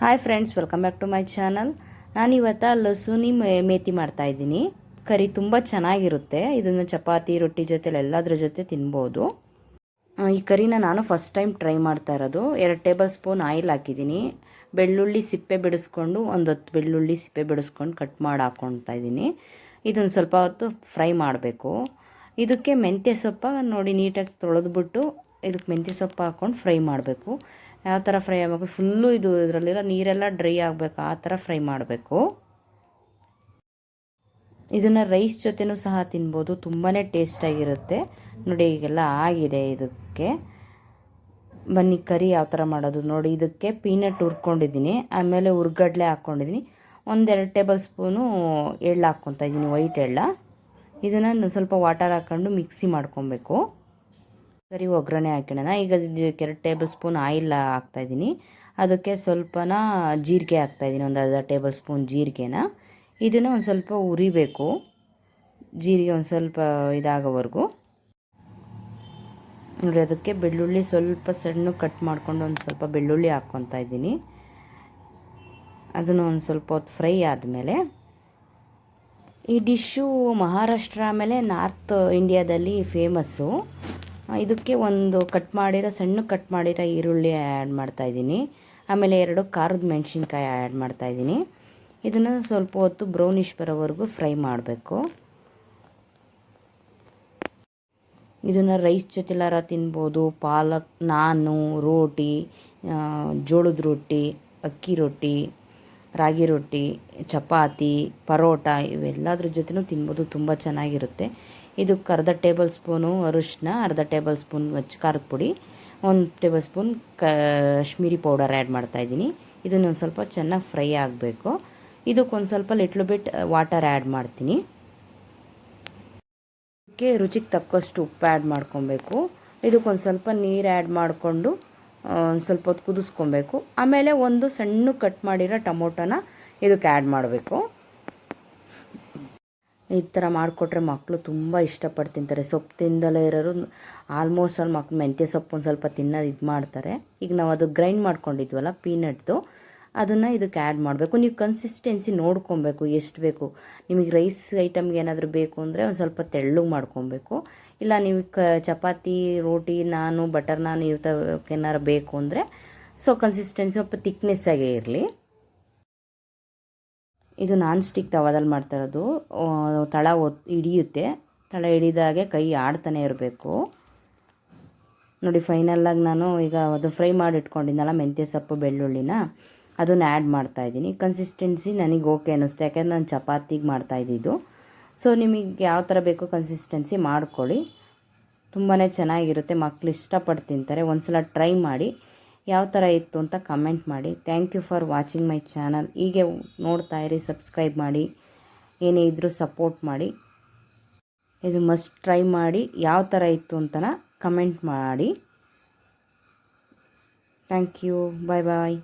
Hi friends, welcome back to my channel. ನಾನಿವತ್ತು ಲಸೂನಿ ಮೇಥಿ ಮಾಡ್ತಾಯಿದ್ದೀನಿ. ಕರಿ ತುಂಬ ಚೆನ್ನಾಗಿರುತ್ತೆ. ಇದನ್ನು ಚಪಾತಿ ರೊಟ್ಟಿ ಜೊತೆ ಎಲ್ಲದ್ರ ಜೊತೆ ತಿನ್ಬೋದು. ಈ ಕರಿನ ನಾನು ಫಸ್ಟ್ ಟೈಮ್ ಟ್ರೈ ಮಾಡ್ತಾ ಇರೋದು. 2 ಟೇಬಲ್ ಸ್ಪೂನ್ ಆಯಿಲ್ ಹಾಕಿದ್ದೀನಿ. ಬೆಳ್ಳುಳ್ಳಿ ಸಿಪ್ಪೆ ಬಿಡಿಸ್ಕೊಂಡು ಒಂದು 10 ಬೆಳ್ಳುಳ್ಳಿ ಸಿಪ್ಪೆ ಬಿಡಿಸ್ಕೊಂಡು ಕಟ್ ಮಾಡಿ ಹಾಕ್ಕೊಳ್ತಾ ಇದ್ದೀನಿ. ಇದನ್ನು ಸ್ವಲ್ಪ ಹೊತ್ತು ಫ್ರೈ ಮಾಡಬೇಕು. ಇದಕ್ಕೆ ಮೆಂತ್ಯ ಸೊಪ್ಪು ನೋಡಿ ನೀಟಾಗಿ ತೊಳೆದ್ಬಿಟ್ಟು ಇದಕ್ಕೆ ಮೆಂತ್ಯ ಸೊಪ್ಪು ಹಾಕ್ಕೊಂಡು ಫ್ರೈ ಮಾಡಬೇಕು. ಯಾವ ಥರ ಫ್ರೈ ಆಗಬೇಕು, ಫುಲ್ಲು ಇದರಲ್ಲಿರೋ ನೀರೆಲ್ಲ ಡ್ರೈ ಆಗಬೇಕು, ಆ ಥರ ಫ್ರೈ ಮಾಡಬೇಕು. ಇದನ್ನು ರೈಸ್ ಜೊತೆನೂ ಸಹ ತಿನ್ಬೋದು, ತುಂಬಾ ಟೇಸ್ಟಾಗಿರುತ್ತೆ. ನೋಡಿ ಈಗೆಲ್ಲ ಆಗಿದೆ. ಇದಕ್ಕೆ ಬನ್ನಿ ಕರಿ ಯಾವ ಥರ ಮಾಡೋದು ನೋಡಿ. ಇದಕ್ಕೆ ಪೀನಟ್ ಹುರ್ಕೊಂಡಿದ್ದೀನಿ, ಆಮೇಲೆ ಹುರ್ಗಡ್ಲೆ ಹಾಕ್ಕೊಂಡಿದ್ದೀನಿ. 1-2 ಟೇಬಲ್ ಸ್ಪೂನು ಎಳ್ಳು ಹಾಕ್ಕೊತಾ ಇದ್ದೀನಿ, ವೈಟ್ ಎಳ್ಳ. ಇದನ್ನು ಸ್ವಲ್ಪ ವಾಟರ್ ಹಾಕ್ಕೊಂಡು ಮಿಕ್ಸಿ ಮಾಡ್ಕೊಬೇಕು. ಸರಿ, ಒಗ್ಗರಣೆ ಹಾಕೋಣ. ಈಗ ಇದಕ್ಕೆ 2 ಟೇಬಲ್ ಸ್ಪೂನ್ ಆಯಿಲ್ ಹಾಕ್ತಾಯಿದ್ದೀನಿ. ಅದಕ್ಕೆ ಸ್ವಲ್ಪನ ಜೀರಿಗೆ ಹಾಕ್ತಾಯಿದ್ದೀನಿ, ಒಂದು ಅರ್ಧ ಟೇಬಲ್ ಸ್ಪೂನ್ ಜೀರಿಗೆನ. ಇದನ್ನು ಒಂದು ಸ್ವಲ್ಪ ಉರಿಬೇಕು, ಜೀರಿಗೆ ಒಂದು ಸ್ವಲ್ಪ ಇದಾಗೋವರೆಗೂ. ನೋಡಿ, ಅದಕ್ಕೆ ಬೆಳ್ಳುಳ್ಳಿ ಸ್ವಲ್ಪ ಸಣ್ಣ ಕಟ್ ಮಾಡ್ಕೊಂಡು ಒಂದು ಸ್ವಲ್ಪ ಬೆಳ್ಳುಳ್ಳಿ ಹಾಕ್ಕೊತಾ ಇದ್ದೀನಿ. ಅದನ್ನು ಒಂದು ಸ್ವಲ್ಪ ಹೊತ್ತು ಫ್ರೈ ಆದಮೇಲೆ, ಈ ಡಿಶ್ಶು ಮಹಾರಾಷ್ಟ್ರ ಆಮೇಲೆ ನಾರ್ತ್ ಇಂಡಿಯಾದಲ್ಲಿ ಫೇಮಸ್ಸು. ಇದಕ್ಕೆ ಒಂದು ಸಣ್ಣ ಕಟ್ ಮಾಡಿರೋ ಈರುಳ್ಳಿ ಆ್ಯಡ್ ಮಾಡ್ತಾಯಿದ್ದೀನಿ. ಆಮೇಲೆ 2 ಖಾರದ ಮೆಣಸಿನ್ಕಾಯಿ ಆ್ಯಡ್ ಮಾಡ್ತಾಯಿದ್ದೀನಿ. ಇದನ್ನು ಸ್ವಲ್ಪ ಹೊತ್ತು ಬ್ರೌನಿಷ್ ಬರೋವರೆಗೂ ಫ್ರೈ ಮಾಡಬೇಕು. ಇದನ್ನು ರೈಸ್ ಜೊತೆಲಾರ ತಿನ್ಬೋದು, ಪಾಲಕ್, ನಾನು, ರೋಟಿ, ಜೋಳದ ರೊಟ್ಟಿ, ಅಕ್ಕಿ ರೊಟ್ಟಿ, ರಾಗಿ ರೊಟ್ಟಿ, ಚಪಾತಿ, ಪರೋಟ ಇವೆಲ್ಲದ್ರ ಜೊತೆನೂ ತಿನ್ಬೋದು, ತುಂಬ ಚೆನ್ನಾಗಿರುತ್ತೆ. ಇದಕ್ಕೆ ಅರ್ಧ ಟೇಬಲ್ ಸ್ಪೂನು ಅರಿಶಿನ, ಅರ್ಧ ಟೇಬಲ್ ಸ್ಪೂನ್ ಖಾರದ ಪುಡಿ, 1 table spoon Kashmiri powder add ಮಾಡ್ತಾಯಿದ್ದೀನಿ. ಇದನ್ನು ಒಂದು ಸ್ವಲ್ಪ ಚೆನ್ನಾಗಿ ಫ್ರೈ ಆಗಬೇಕು. ಇದಕ್ಕೊಂದು ಸ್ವಲ್ಪ ಲಿಟ್ಲ್ ಬಿಟ್ ವಾಟರ್ ಆ್ಯಡ್ ಮಾಡ್ತೀನಿ. ಇದಕ್ಕೆ ರುಚಿಗೆ ತಕ್ಕಷ್ಟು ಉಪ್ಪು ಆ್ಯಡ್ ಮಾಡ್ಕೊಬೇಕು. ಇದಕ್ಕೊಂದು ಸ್ವಲ್ಪ ನೀರು ಆ್ಯಡ್ ಮಾಡಿಕೊಂಡು ಒಂದು ಸ್ವಲ್ಪ ಹೊತ್ತು ಕುದಿಸ್ಕೊಬೇಕು. ಆಮೇಲೆ ಒಂದು ಸಣ್ಣ ಕಟ್ ಮಾಡಿರೋ ಟೊಮೊಟೊನ ಇದಕ್ಕೆ ಆ್ಯಡ್ ಮಾಡಬೇಕು. ಈ ಥರ ಮಾಡಿಕೊಟ್ರೆ ಮಕ್ಕಳು ತುಂಬ ಇಷ್ಟಪಟ್ಟು ತಿಂತಾರೆ. ಸೊಪ್ಪು ತಿಂದಲೇ ಇರೋರು ಆಲ್ಮೋಸ್ಟ್ ಅಲ್ಲಿ ಮಕ್ಕಳು ಮೆಂತ್ಯ ಸೊಪ್ಪು ಒಂದು ಸ್ವಲ್ಪ ತಿನ್ನೋದು ಇದು ಮಾಡ್ತಾರೆ. ಈಗ ನಾವು ಅದು ಗ್ರೈಂಡ್ ಮಾಡ್ಕೊಂಡಿದ್ವಲ್ಲ ಪೀನಟ್ದು, ಅದನ್ನು ಇದಕ್ಕೆ ಆ್ಯಡ್ ಮಾಡಬೇಕು. ನೀವು ಕನ್ಸಿಸ್ಟೆನ್ಸಿ ನೋಡ್ಕೊಬೇಕು, ಎಷ್ಟು ಬೇಕು. ನಿಮಗೆ ರೈಸ್ ಐಟಮ್ಗೆ ಏನಾದರೂ ಬೇಕು ಅಂದರೆ ಒಂದು ಸ್ವಲ್ಪ ತೆಳ್ಳಗೆ ಮಾಡ್ಕೊಬೇಕು. ಇಲ್ಲ ನೀವು ಚಪಾತಿ, ರೋಟಿ, ನಾನು, ಬಟರ್ ನಾನ್ ಏನಾರು ಬೇಕು ಅಂದರೆ ಕನ್ಸಿಸ್ಟೆನ್ಸಿ ಸ್ವಲ್ಪ ತಿಕ್ನೆಸ್ಸಾಗೇ ಇರಲಿ. ಇದು ನಾನ್ ಸ್ಟಿಕ್ ತವಾದಲ್ಲಿ ಮಾಡ್ತಾ ಇರೋದು. ತಳ ಹಿಡಿಯುತ್ತೆ, ತಳ ಹಿಡಿದಾಗೆ ಕೈ ಆಡ್ತಾನೆ ಇರಬೇಕು. ನೋಡಿ, ಫೈನಲ್ಲಾಗಿ ನಾನು ಈಗ ಅದು ಫ್ರೈ ಮಾಡಿ ಇಟ್ಕೊಂಡಿದ್ದೆನಲ್ಲ ಮೆಂತ್ಯ ಸೊಪ್ಪು ಬೆಳ್ಳುಳ್ಳಿನ, ಅದನ್ನು ಆ್ಯಡ್ ಮಾಡ್ತಾಯಿದ್ದೀನಿ. ಕನ್ಸಿಸ್ಟೆನ್ಸಿ ನನಗೆ ಓಕೆ ಅನ್ನಿಸ್ತು, ಯಾಕೆಂದರೆ ನಾನು ಚಪಾತಿಗೆ ಮಾಡ್ತಾಯಿದ್ದಿದ್ದು. ನಿಮಗೆ ಯಾವ ಥರ ಬೇಕೋ ಕನ್ಸಿಸ್ಟೆನ್ಸಿ ಮಾಡ್ಕೊಳ್ಳಿ, ತುಂಬಾ ಚೆನ್ನಾಗಿರುತ್ತೆ. ಮಕ್ಕಳು ಇಷ್ಟಪಟ್ಟು ತಿಂತಾರೆ. ಒಂದು ಸಲ ಟ್ರೈ ಮಾಡಿ, ಯಾವ ಥರ ಇತ್ತು ಅಂತ ಕಮೆಂಟ್ ಮಾಡಿ. Thank you for watching my channel. ಹೀಗೆ ನೋಡ್ತಾ ಇರಿ, ಸಬ್ಸ್ಕ್ರೈಬ್ ಮಾಡಿ, ಏನೇ ಇದ್ದರೂ ಸಪೋರ್ಟ್ ಮಾಡಿ. ಇದು ಮಸ್ಟ್ ಟ್ರೈ ಮಾಡಿ, ಯಾವ ಥರ ಇತ್ತು ಅಂತನ ಕಮೆಂಟ್ ಮಾಡಿ. Thank you, bye bye.